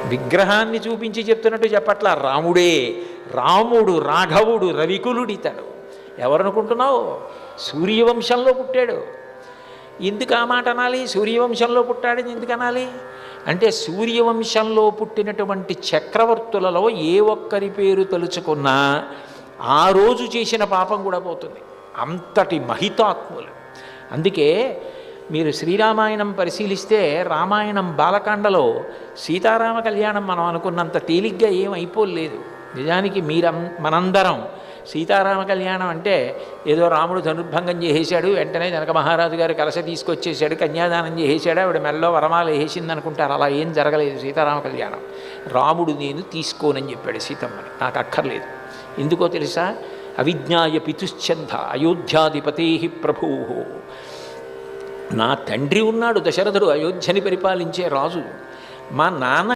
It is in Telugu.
విగ్రహాన్ని చూపించి చెప్తున్నట్టు చెప్పట్లా, రాముడే. రాముడు రాఘవుడు రవికులుడితడు. ఎవరనుకుంటున్నావు? సూర్యవంశంలో పుట్టాడు. ఎందుకు ఆ మాట అనాలి? సూర్యవంశంలో పుట్టాడని ఎందుకు అనాలి అంటే, సూర్యవంశంలో పుట్టినటువంటి చక్రవర్తులలో ఏ ఒక్కరి పేరు తలుచుకున్నా ఆ రోజు చేసిన పాపం కూడా పోతుంది. అంతటి మహితాత్ములు. అందుకే మీరు శ్రీరామాయణం పరిశీలిస్తే, రామాయణం బాలకాండలో సీతారామ కళ్యాణం మనం అనుకున్నంత తేలిగ్గా ఏం అయిపోలేదు. నిజానికి మనందరం సీతారామ కళ్యాణం అంటే ఏదో రాముడు ధనుర్భంగం చేసేశాడు, వెంటనే జనక మహారాజు గారు కలశ తీసుకొచ్చేసాడు, కన్యాదానం చేసేశాడు, ఆవిడ మెల్లో వరమాలు వేసింది అనుకుంటారు. అలా ఏం జరగలేదు సీతారామ కళ్యాణం. రాముడు నేను తీసుకోనని చెప్పాడు సీతమ్మని, నాకు అక్కర్లేదు. ఎందుకో తెలుసా? అవిజ్ఞాయ పితుశ్చంద అయోధ్యాధిపతే ప్రభూ. నా తండ్రి ఉన్నాడు దశరథుడు, అయోధ్యని పరిపాలించే రాజు. మా నాన్న